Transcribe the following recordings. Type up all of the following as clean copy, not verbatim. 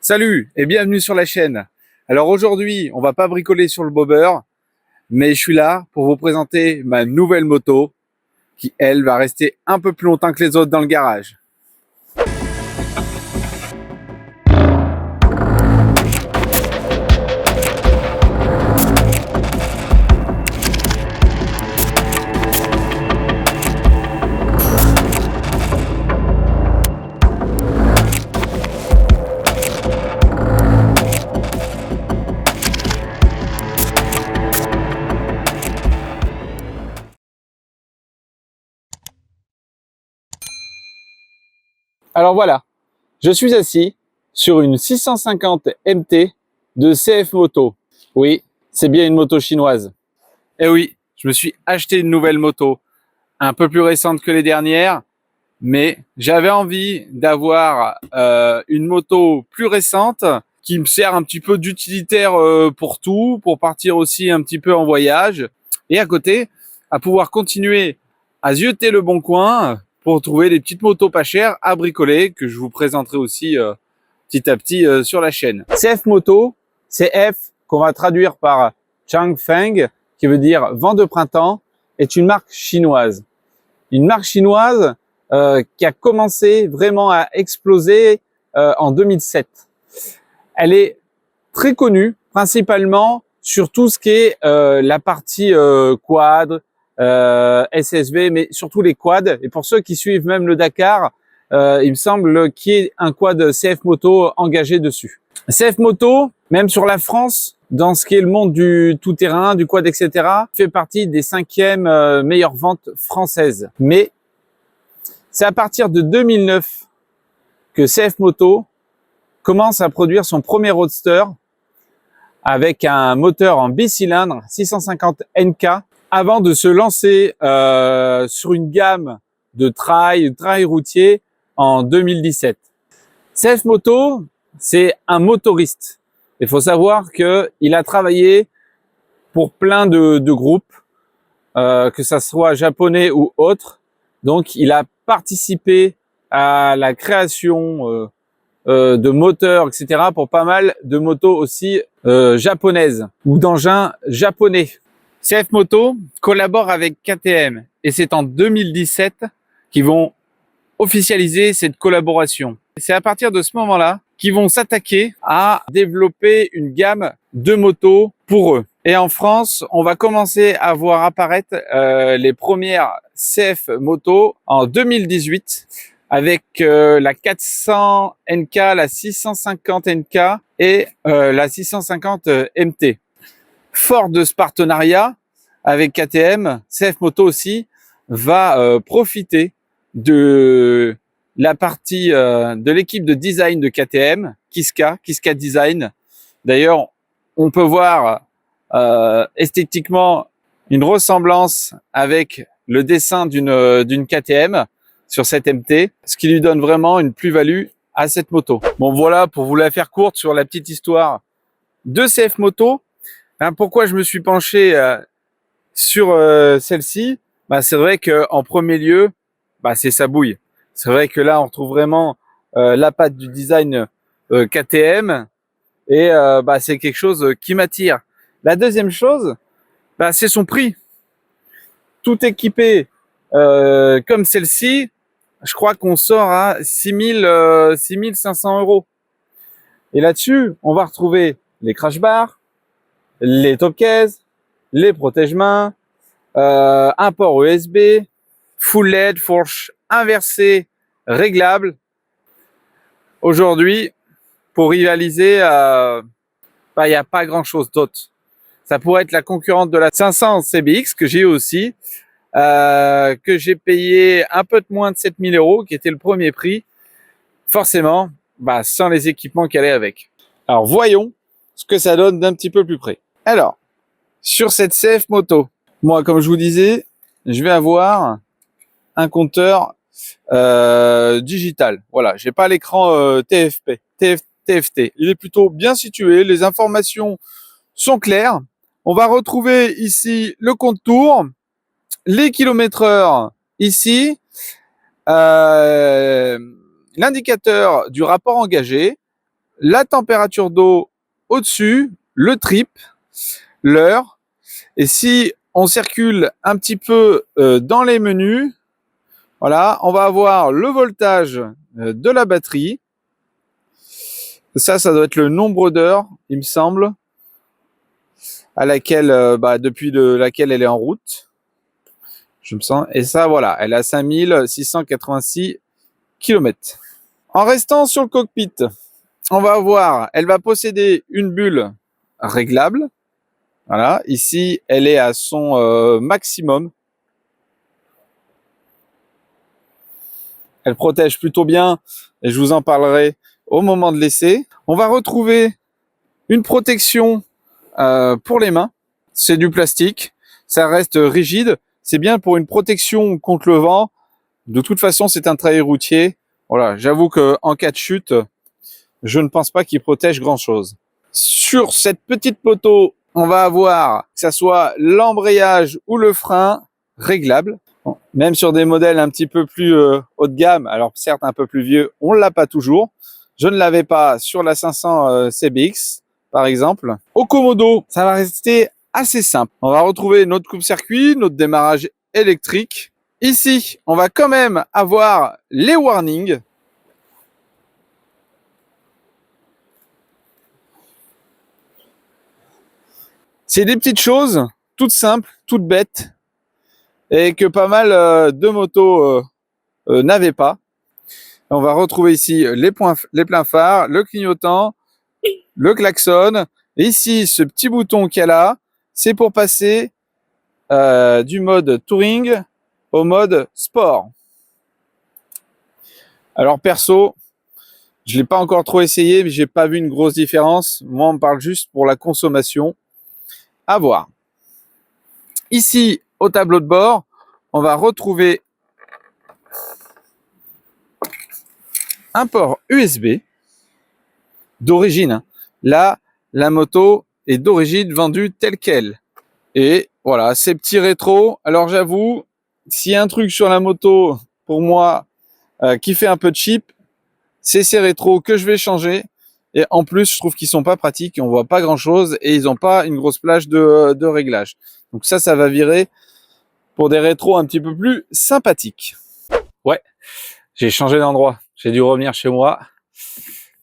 Salut et bienvenue sur la chaîne. Alors aujourd'hui, on va pas bricoler sur le bobber, mais je suis là pour vous présenter ma nouvelle moto qui, elle, va rester un peu plus longtemps que les autres dans le garage. Alors voilà, je suis assis sur une 650 MT de CF Moto. Oui, c'est bien une moto chinoise. Et oui, je me suis acheté une nouvelle moto, un peu plus récente que les dernières, mais j'avais envie d'avoir une moto plus récente qui me sert un petit peu d'utilitaire pour tout, pour partir aussi un petit peu en voyage, et à côté, à pouvoir continuer à zioter le bon coin pour trouver des petites motos pas chères à bricoler que je vous présenterai aussi petit à petit sur la chaîne. CF Moto, CF qu'on va traduire par Changfeng, qui veut dire vent de printemps, est une marque chinoise. Une marque chinoise qui a commencé vraiment à exploser en 2007. Elle est très connue principalement sur tout ce qui est la partie quad, SSV, mais surtout les quads. Et pour ceux qui suivent même le Dakar, il me semble qu'il y ait un quad CF Moto engagé dessus. CF Moto, même sur la France, dans ce qui est le monde du tout-terrain, du quad, etc., fait partie des 5e meilleures ventes françaises. Mais c'est à partir de 2009 que CF Moto commence à produire son premier roadster avec un moteur en bicylindre 650 NK avant de se lancer sur une gamme de trail routier en 2017. CF Moto, c'est un motoriste. Il faut savoir qu'il a travaillé pour plein de groupes, que ça soit japonais ou autres. Donc, il a participé à la création de moteurs, etc. pour pas mal de motos aussi japonaises ou d'engins japonais. CF Moto collabore avec KTM et c'est en 2017 qu'ils vont officialiser cette collaboration. C'est à partir de ce moment-là qu'ils vont s'attaquer à développer une gamme de motos pour eux. Et en France, on va commencer à voir apparaître les premières CF Moto en 2018 avec la 400 NK, la 650 NK et la 650 MT. Fort de ce partenariat avec KTM, CF Moto aussi va profiter de la partie de l'équipe de design de KTM, Kiska Design. D'ailleurs, on peut voir esthétiquement une ressemblance avec le dessin d'une KTM sur cette MT, ce qui lui donne vraiment une plus-value à cette moto. Bon, voilà, pour vous la faire courte sur la petite histoire de CF Moto. Pourquoi je me suis penché sur celle-ci? C'est vrai qu'en premier lieu, c'est sa bouille. C'est vrai que là, on retrouve vraiment la patte du design KTM et c'est quelque chose qui m'attire. La deuxième chose, c'est son prix. Tout équipé comme celle-ci, je crois qu'on sort à 6 500 €. Et là-dessus, on va retrouver les crash bars, les top cases, les protège-mains, un port USB, full LED, fourche inversée, réglable. Aujourd'hui, pour rivaliser, il n'y a pas grand-chose d'autre. Ça pourrait être la concurrente de la 500 CBX que j'ai aussi, que j'ai payé un peu moins de 7 000 €, qui était le premier prix. Forcément, sans les équipements qu'elle est avec. Alors, voyons ce que ça donne d'un petit peu plus près. Alors, sur cette CF Moto, moi, comme je vous disais, je vais avoir un compteur digital. Voilà, j'ai pas l'écran TFT. Il est plutôt bien situé. Les informations sont claires. On va retrouver ici le compte tour, les kilomètres-heure ici, l'indicateur du rapport engagé, la température d'eau au-dessus, le trip, l'heure. Et si on circule un petit peu dans les menus, voilà, on va avoir le voltage de la batterie. Ça doit être le nombre d'heures, il me semble, à laquelle, depuis laquelle elle est en route. Je me sens. Et ça, voilà, elle a 5686 km. En restant sur le cockpit, on va voir, elle va posséder une bulle réglable. Voilà, ici, elle est à son maximum. Elle protège plutôt bien et je vous en parlerai au moment de l'essai. On va retrouver une protection pour les mains. C'est du plastique, ça reste rigide. C'est bien pour une protection contre le vent. De toute façon, c'est un treillis routier. Voilà, j'avoue qu'en cas de chute, je ne pense pas qu'il protège grand-chose. Sur cette petite moto, on va avoir que ça soit l'embrayage ou le frein réglable. Bon, même sur des modèles un petit peu plus haut de gamme, alors certes un peu plus vieux, on ne l'a pas toujours. Je ne l'avais pas sur la 500 CBX, par exemple. Au Komodo, ça va rester assez simple. On va retrouver notre coupe-circuit, notre démarrage électrique. Ici, on va quand même avoir les warnings. C'est des petites choses, toutes simples, toutes bêtes, et que pas mal de motos n'avaient pas. On va retrouver ici les pleins phares, le clignotant, le klaxon. Et ici, ce petit bouton qu'il y a là, c'est pour passer du mode touring au mode sport. Alors perso, je l'ai pas encore trop essayé, mais j'ai pas vu une grosse différence. Moi, on me parle juste pour la consommation. À voir. Ici, au tableau de bord, on va retrouver un port USB d'origine. Là, la moto est d'origine vendue telle quelle. Et voilà, ces petits rétros. Alors j'avoue, s'il y a un truc sur la moto, pour moi, qui fait un peu cheap, c'est ces rétros que je vais changer. Et en plus, je trouve qu'ils sont pas pratiques, on voit pas grand chose et ils n'ont pas une grosse plage de réglage. Donc ça va virer pour des rétros un petit peu plus sympathiques. Ouais, j'ai changé d'endroit. J'ai dû revenir chez moi.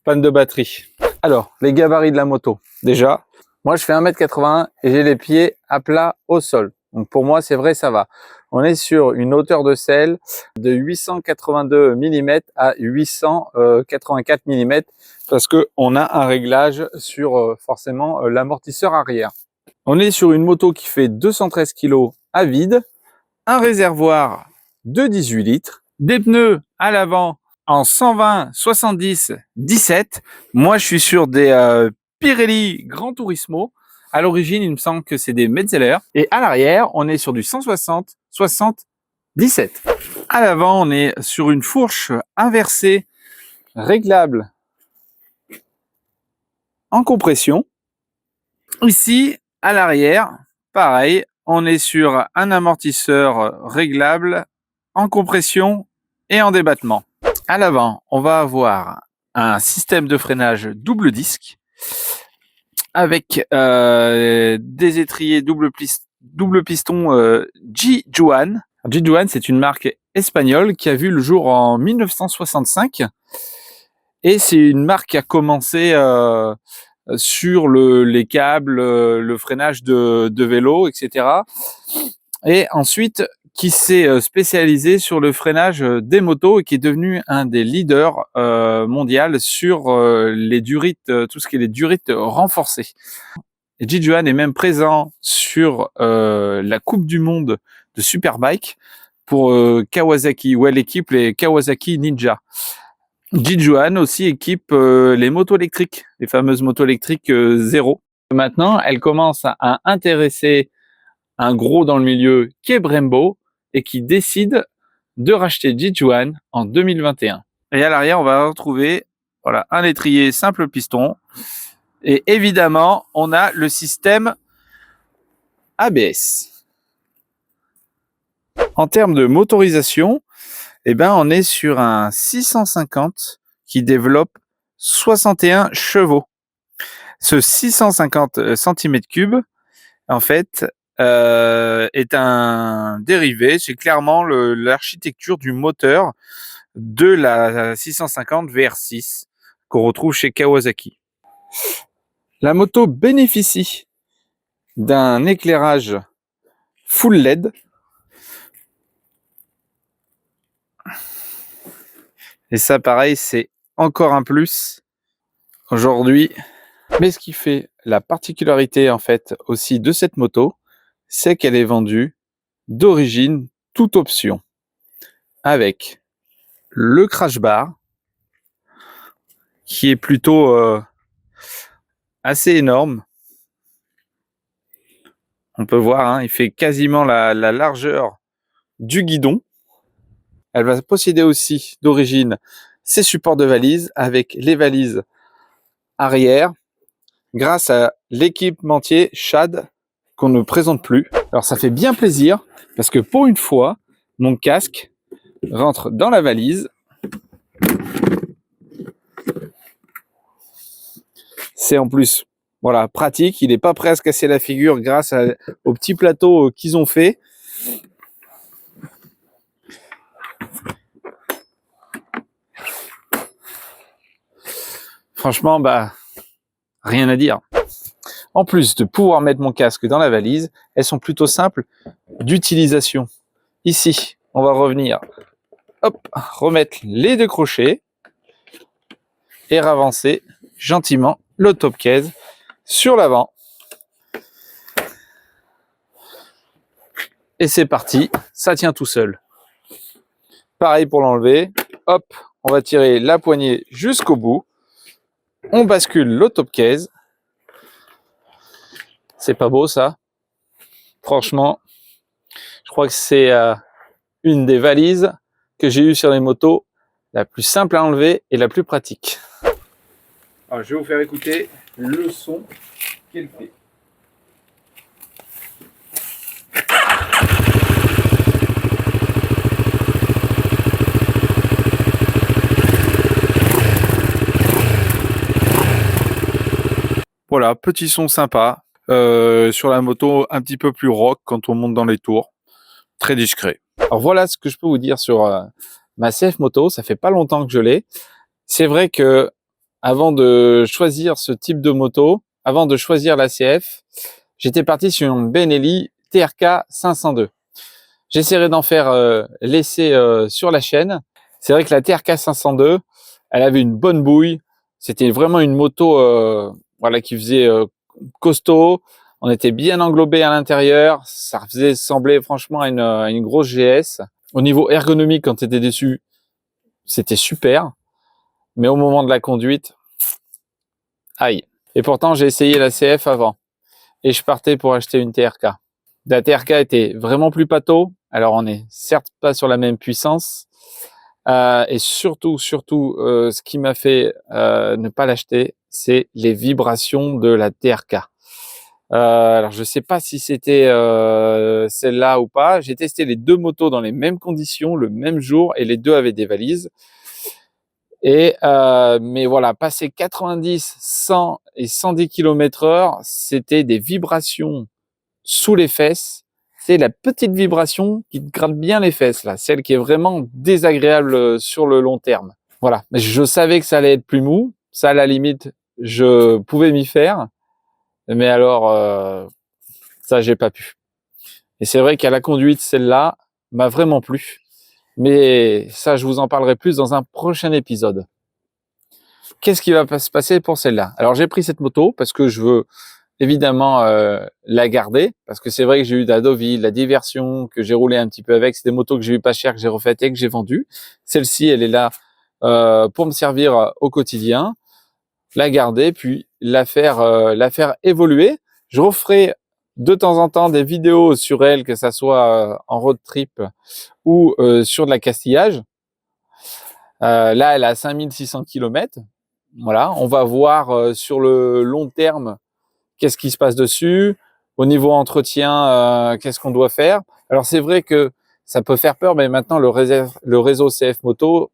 Panne de batterie. Alors, les gabarits de la moto. Déjà, moi je fais 1m81 et j'ai les pieds à plat au sol. Donc pour moi, c'est vrai, ça va. On est sur une hauteur de selle de 882 mm à 884 mm parce que on a un réglage sur forcément l'amortisseur arrière. On est sur une moto qui fait 213 kg à vide, un réservoir de 18 litres, des pneus à l'avant en 120, 70, 17. Moi, je suis sur des Pirelli Gran Turismo. À l'origine, il me semble que c'est des Metzeler. Et à l'arrière, on est sur du 160, 60, 17. À l'avant, on est sur une fourche inversée, réglable en compression. Ici, à l'arrière, pareil, on est sur un amortisseur réglable en compression et en débattement. À l'avant, on va avoir un système de freinage double disque avec des étriers double piston G-Juan. G-Juan, c'est une marque espagnole qui a vu le jour en 1965 et c'est une marque qui a commencé sur les câbles, le freinage de vélo, etc. Et ensuite, qui s'est spécialisé sur le freinage des motos et qui est devenu un des leaders mondial sur les durites, tout ce qui est les durites renforcées. Et Jijuan est même présent sur la Coupe du Monde de Superbike pour Kawasaki, où elle équipe les Kawasaki Ninja. Jijuan aussi équipe les motos électriques, les fameuses motos électriques zéro. Maintenant, elle commence à intéresser un gros dans le milieu qui est Brembo et qui décide de racheter Jijuan en 2021. Et à l'arrière, on va retrouver voilà, un étrier simple piston. Et évidemment, on a le système ABS. En termes de motorisation, eh ben, on est sur un 650 qui développe 61 chevaux. Ce 650 cm3, en fait, est un dérivé. C'est clairement l'architecture du moteur de la 650 VR6 qu'on retrouve chez Kawasaki. La moto bénéficie d'un éclairage full LED. Et ça, pareil, c'est encore un plus aujourd'hui. Mais ce qui fait la particularité, en fait, aussi de cette moto, c'est qu'elle est vendue d'origine toute option. Avec le crash bar, qui est plutôt assez énorme. On peut voir, hein, il fait quasiment la largeur du guidon. Elle va posséder aussi d'origine ses supports de valises avec les valises arrière grâce à l'équipementier Shad qu'on ne présente plus. Alors ça fait bien plaisir parce que pour une fois, mon casque rentre dans la valise. C'est en plus voilà, pratique, il n'est pas prêt à se casser la figure grâce au petit plateau qu'ils ont fait. Franchement, rien à dire. En plus de pouvoir mettre mon casque dans la valise, elles sont plutôt simples d'utilisation. Ici, on va revenir, hop, remettre les deux crochets et ravancer gentiment le top case sur l'avant. Et c'est parti, ça tient tout seul. Pareil pour l'enlever, hop, on va tirer la poignée jusqu'au bout. On bascule le top case. C'est pas beau ça? Franchement, je crois que c'est une des valises que j'ai eues sur les motos, la plus simple à enlever et la plus pratique. Alors, je vais vous faire écouter le son qu'elle fait. Voilà, petit son sympa. Sur la moto, un petit peu plus rock quand on monte dans les tours. Très discret. Alors voilà ce que je peux vous dire sur ma CF moto. Ça fait pas longtemps que je l'ai. C'est vrai que avant de choisir ce type de moto, avant de choisir la CF, j'étais parti sur une Benelli TRK 502. J'essaierai d'en faire l'essai sur la chaîne. C'est vrai que la TRK 502, elle avait une bonne bouille. C'était vraiment une moto voilà, qui faisait costaud. On était bien englobé à l'intérieur. Ça faisait sembler franchement à une grosse GS. Au niveau ergonomique, quand tu étais dessus, c'était super. Mais au moment de la conduite, aïe. Et pourtant, j'ai essayé la CF avant. Et je partais pour acheter une TRK. La TRK était vraiment plus pâteau. Alors, on n'est certes pas sur la même puissance. Et surtout, ce qui m'a fait ne pas l'acheter, c'est les vibrations de la TRK. Alors, je sais pas si c'était celle-là ou pas. J'ai testé les deux motos dans les mêmes conditions, le même jour, et les deux avaient des valises. Et mais voilà, passer 90, 100 et 110 km/h, c'était des vibrations sous les fesses. C'est la petite vibration qui te gratte bien les fesses, là, celle qui est vraiment désagréable sur le long terme. Voilà, je savais que ça allait être plus mou. Ça, à la limite, je pouvais m'y faire. Mais alors, ça, j'ai pas pu. Et c'est vrai qu'à la conduite, celle-là m'a vraiment plu. Mais ça, je vous en parlerai plus dans un prochain épisode. Qu'est-ce qui va se passer pour celle-là? Alors, j'ai pris cette moto parce que je veux évidemment la garder, parce que c'est vrai que j'ai eu de la Deauville, de la Diversion, que j'ai roulé un petit peu avec. C'est des motos que j'ai eu pas cher, que j'ai refaites et que j'ai vendues. Celle-ci, elle est là pour me servir au quotidien, la garder, puis la faire évoluer. Je referai de temps en temps des vidéos sur elle, que ça soit en road trip ou sur de la castillage. Là, elle a 5600 km. Voilà, on va voir sur le long terme qu'est-ce qui se passe dessus. Au niveau entretien, qu'est-ce qu'on doit faire. Alors, c'est vrai que ça peut faire peur, mais maintenant, le réseau CF Moto,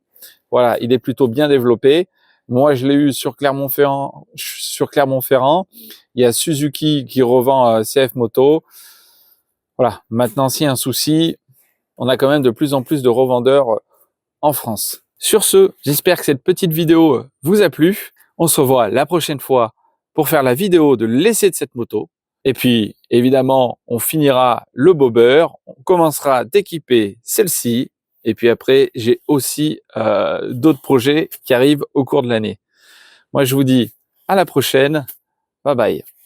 voilà, il est plutôt bien développé. Moi, je l'ai eu sur Clermont-Ferrand. Il y a Suzuki qui revend CF Moto. Voilà. Maintenant, s'il y a un souci, on a quand même de plus en plus de revendeurs en France. Sur ce, j'espère que cette petite vidéo vous a plu. On se revoit la prochaine fois pour faire la vidéo de l'essai de cette moto. Et puis, évidemment, on finira le bobber. On commencera d'équiper celle-ci. Et puis après, j'ai aussi d'autres projets qui arrivent au cours de l'année. Moi, je vous dis à la prochaine. Bye bye.